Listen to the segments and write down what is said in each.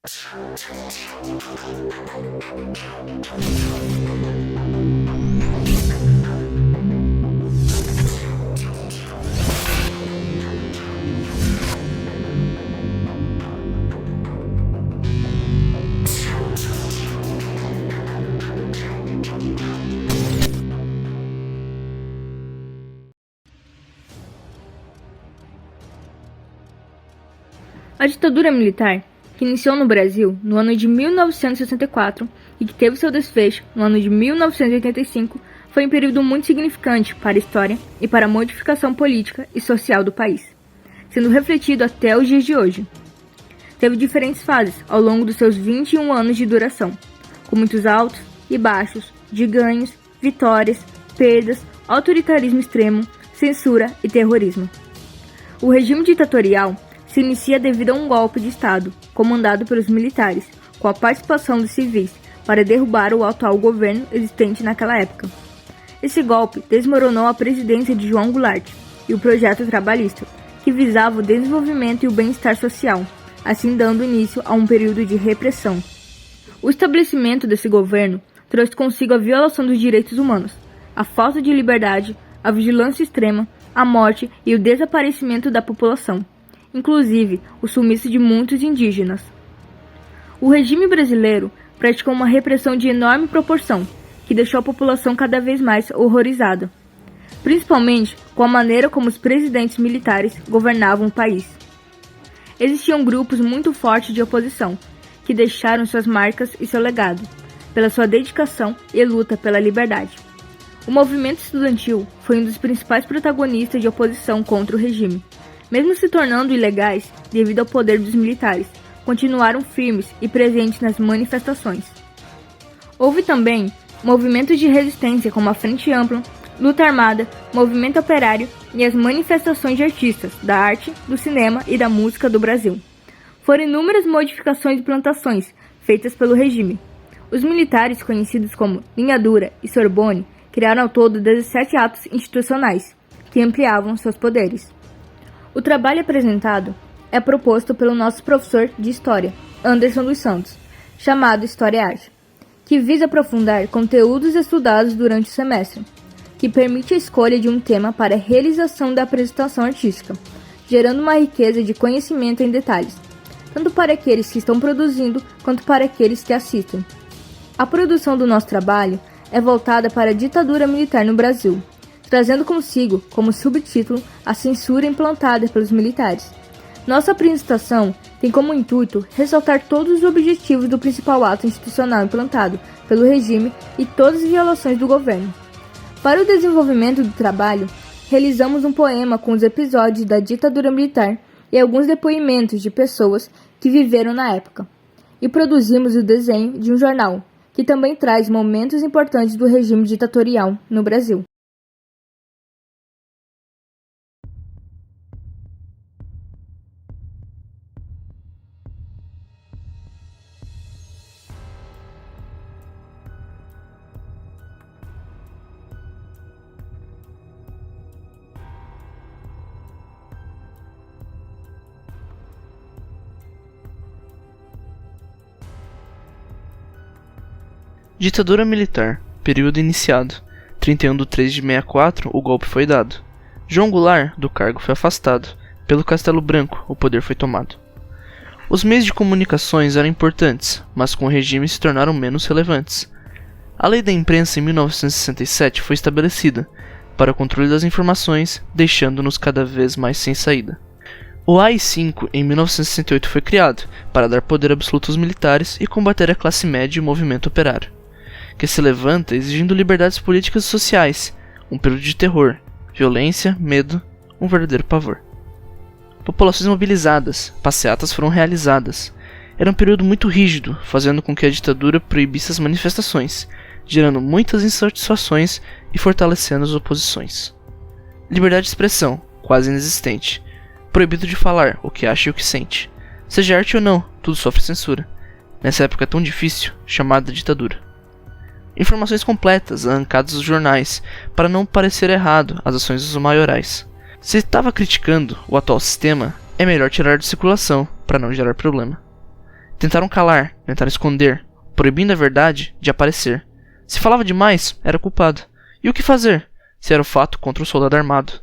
A ditadura militar, que iniciou no Brasil no ano de 1964 e que teve seu desfecho no ano de 1985, foi um período muito significante para a história e para a modificação política e social do país, sendo refletido até os dias de hoje. Teve diferentes fases ao longo dos seus 21 anos de duração, com muitos altos e baixos, de ganhos, vitórias, perdas, autoritarismo extremo, censura e terrorismo. O regime ditatorial se inicia devido a um golpe de Estado, comandado pelos militares, com a participação dos civis, para derrubar o atual governo existente naquela época. Esse golpe desmoronou a presidência de João Goulart e o projeto trabalhista, que visava o desenvolvimento e o bem-estar social, assim dando início a um período de repressão. O estabelecimento desse governo trouxe consigo a violação dos direitos humanos, a falta de liberdade, a vigilância extrema, a morte e o desaparecimento da população, inclusive o sumiço de muitos indígenas. O regime brasileiro praticou uma repressão de enorme proporção, que deixou a população cada vez mais horrorizada, principalmente com a maneira como os presidentes militares governavam o país. Existiam grupos muito fortes de oposição, que deixaram suas marcas e seu legado, pela sua dedicação e luta pela liberdade. O movimento estudantil foi um dos principais protagonistas de oposição contra o regime. Mesmo se tornando ilegais devido ao poder dos militares, continuaram firmes e presentes nas manifestações. Houve também movimentos de resistência como a Frente Ampla, luta armada, movimento operário e as manifestações de artistas da arte, do cinema e da música do Brasil. Foram inúmeras modificações e plantações feitas pelo regime. Os militares, conhecidos como Linha Dura e Sorbonne, criaram ao todo 17 atos institucionais, que ampliavam seus poderes. O trabalho apresentado é proposto pelo nosso professor de História, Anderson dos Santos, chamado História e Arte, que visa aprofundar conteúdos estudados durante o semestre, que permite a escolha de um tema para a realização da apresentação artística, gerando uma riqueza de conhecimento em detalhes, tanto para aqueles que estão produzindo quanto para aqueles que assistem. A produção do nosso trabalho é voltada para a ditadura militar no Brasil, trazendo consigo, como subtítulo, a censura implantada pelos militares. Nossa apresentação tem como intuito ressaltar todos os objetivos do principal ato institucional implantado pelo regime e todas as violações do governo. Para o desenvolvimento do trabalho, realizamos um poema com os episódios da ditadura militar e alguns depoimentos de pessoas que viveram na época. E produzimos o desenho de um jornal, que também traz momentos importantes do regime ditatorial no Brasil. Ditadura militar, período iniciado. 31/3/64, o golpe foi dado. João Goulart, do cargo, foi afastado. Pelo Castelo Branco, o poder foi tomado. Os meios de comunicações eram importantes, mas com o regime se tornaram menos relevantes. A lei da imprensa em 1967 foi estabelecida, para o controle das informações, deixando-nos cada vez mais sem saída. O AI-5 em 1968 foi criado, para dar poder absoluto aos militares e combater a classe média e o movimento operário, que se levanta exigindo liberdades políticas e sociais, um período de terror, violência, medo, um verdadeiro pavor. Populações mobilizadas, passeatas foram realizadas. Era um período muito rígido, fazendo com que a ditadura proibisse as manifestações, gerando muitas insatisfações e fortalecendo as oposições. Liberdade de expressão, quase inexistente. Proibido de falar o que acha e o que sente. Seja arte ou não, tudo sofre censura. Nessa época tão difícil, chamada ditadura. Informações completas, arrancadas dos jornais, para não parecer errado as ações dos maiorais. Se estava criticando o atual sistema, é melhor tirar de circulação, para não gerar problema. Tentaram calar, tentaram esconder, proibindo a verdade de aparecer. Se falava demais, era culpado. E o que fazer, se era o fato contra o soldado armado?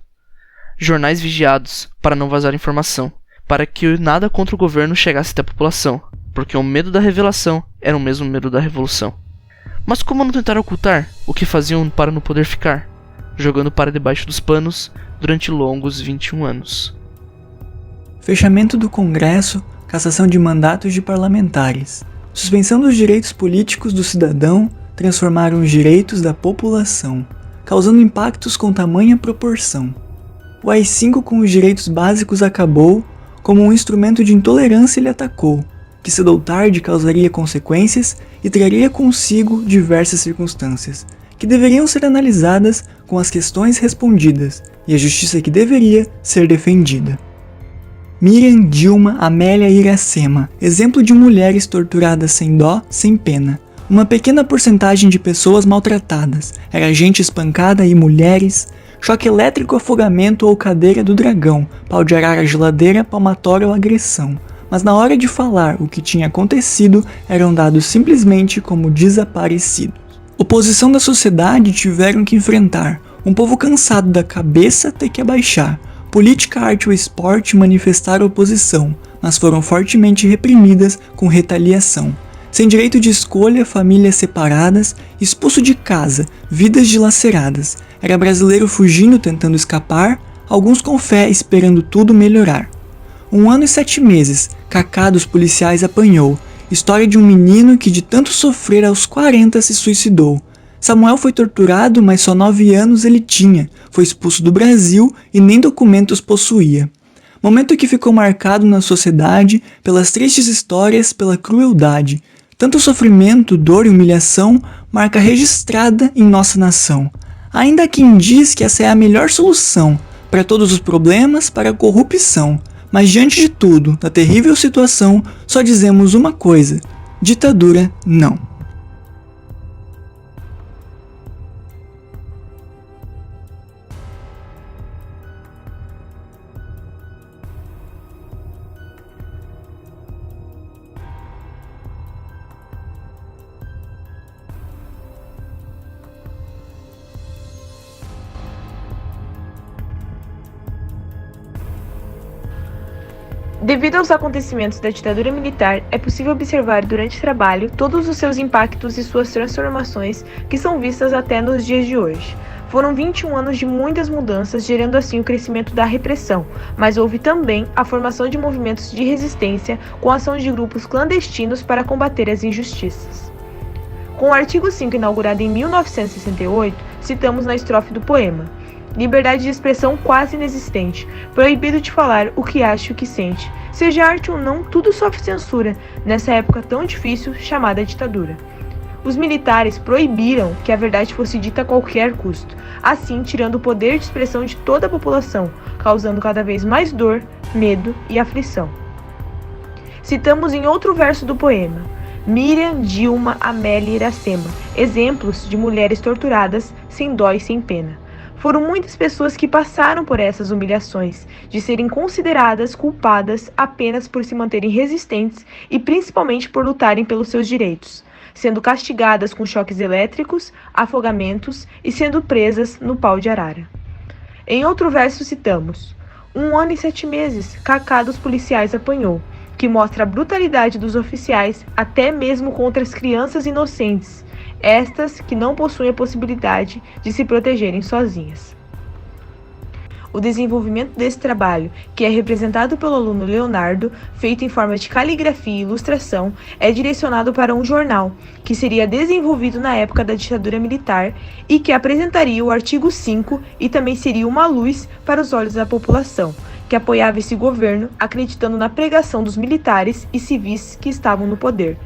Jornais vigiados, para não vazar informação, para que nada contra o governo chegasse até a população, porque o medo da revelação era o mesmo medo da revolução. Mas como não tentar ocultar o que faziam para no poder ficar? Jogando para debaixo dos panos durante longos 21 anos. Fechamento do Congresso, cassação de mandatos de parlamentares, suspensão dos direitos políticos do cidadão transformaram os direitos da população, causando impactos com tamanha proporção. O AI-5 com os direitos básicos acabou, como um instrumento de intolerância ele atacou, que cedo ou tarde causaria consequências e traria consigo diversas circunstâncias, que deveriam ser analisadas com as questões respondidas e a justiça que deveria ser defendida. Miriam Dilma Amélia Iracema, exemplo de mulheres torturadas sem dó, sem pena. Uma pequena porcentagem de pessoas maltratadas, era gente espancada e mulheres, choque elétrico, afogamento ou cadeira do dragão, pau de arara, geladeira, palmatória ou agressão. Mas na hora de falar o que tinha acontecido, eram dados simplesmente como desaparecidos. Oposição da sociedade tiveram que enfrentar, um povo cansado da cabeça ter que abaixar. Política, arte ou esporte manifestaram oposição, mas foram fortemente reprimidas com retaliação. Sem direito de escolha, famílias separadas, expulso de casa, vidas dilaceradas. Era brasileiro fugindo, tentando escapar, alguns com fé esperando tudo melhorar. 1 ano e 7 meses, Cacá dos policiais apanhou. História de um menino que de tanto sofrer aos 40 se suicidou. Samuel foi torturado, mas só 9 anos ele tinha. Foi expulso do Brasil e nem documentos possuía. Momento que ficou marcado na sociedade pelas tristes histórias, pela crueldade. Tanto sofrimento, dor e humilhação, marca registrada em nossa nação. Ainda há quem diz que essa é a melhor solução para todos os problemas, para a corrupção. Mas diante de tudo, da terrível situação, só dizemos uma coisa: ditadura não. Devido aos acontecimentos da ditadura militar, é possível observar durante o trabalho todos os seus impactos e suas transformações que são vistas até nos dias de hoje. Foram 21 anos de muitas mudanças, gerando assim o crescimento da repressão, mas houve também a formação de movimentos de resistência com a ação de grupos clandestinos para combater as injustiças. Com o artigo 5 inaugurado em 1968, citamos na estrofe do poema: liberdade de expressão quase inexistente, proibido de falar o que acha e o que sente. Seja arte ou não, tudo sofre censura, nessa época tão difícil chamada ditadura. Os militares proibiram que a verdade fosse dita a qualquer custo, assim tirando o poder de expressão de toda a população, causando cada vez mais dor, medo e aflição. Citamos em outro verso do poema: Miriam Dilma Amélia Iracema, exemplos de mulheres torturadas sem dó e sem pena. Foram muitas pessoas que passaram por essas humilhações, de serem consideradas culpadas apenas por se manterem resistentes e principalmente por lutarem pelos seus direitos, sendo castigadas com choques elétricos, afogamentos e sendo presas no pau de arara. Em outro verso citamos: 1 ano e 7 meses, Cacá dos policiais apanhou, que mostra a brutalidade dos oficiais até mesmo contra as crianças inocentes, estas que não possuem a possibilidade de se protegerem sozinhas. O desenvolvimento desse trabalho, que é representado pelo aluno Leonardo, feito em forma de caligrafia e ilustração, é direcionado para um jornal, que seria desenvolvido na época da ditadura militar e que apresentaria o artigo 5 e também seria uma luz para os olhos da população, que apoiava esse governo, acreditando na pregação dos militares e civis que estavam no poder.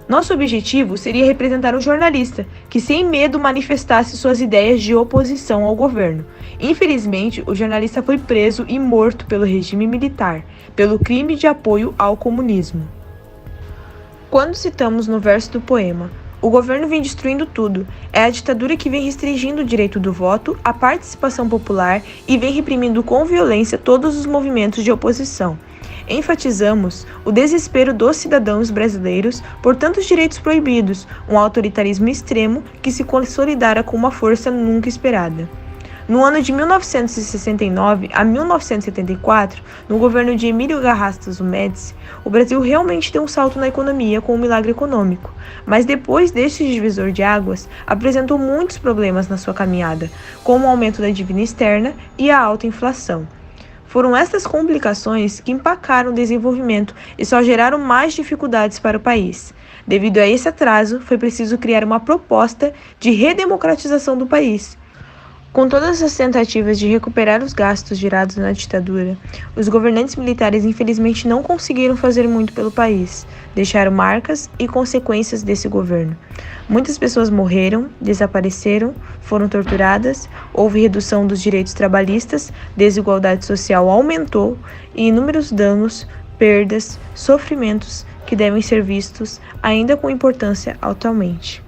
Nosso objetivo seria representar um jornalista que sem medo manifestasse suas ideias de oposição ao governo. Infelizmente, o jornalista foi preso e morto pelo regime militar, pelo crime de apoio ao comunismo. Quando citamos no verso do poema: o governo vem destruindo tudo, é a ditadura que vem restringindo o direito do voto, a participação popular e vem reprimindo com violência todos os movimentos de oposição. enfatizamos o desespero dos cidadãos brasileiros por tantos direitos proibidos, um autoritarismo extremo que se consolidara com uma força nunca esperada. No ano de 1969 a 1974, no governo de Emílio Garrastazu Médici, o Brasil realmente deu um salto na economia com um milagre econômico, mas depois deste divisor de águas, apresentou muitos problemas na sua caminhada, como o aumento da dívida externa e a alta inflação. Foram estas complicações que empacaram o desenvolvimento e só geraram mais dificuldades para o país. Devido a esse atraso, foi preciso criar uma proposta de redemocratização do país. Com todas as tentativas de recuperar os gastos gerados na ditadura, os governantes militares infelizmente não conseguiram fazer muito pelo país, deixaram marcas e consequências desse governo. Muitas pessoas morreram, desapareceram, foram torturadas, houve redução dos direitos trabalhistas, desigualdade social aumentou e inúmeros danos, perdas, sofrimentos que devem ser vistos ainda com importância atualmente.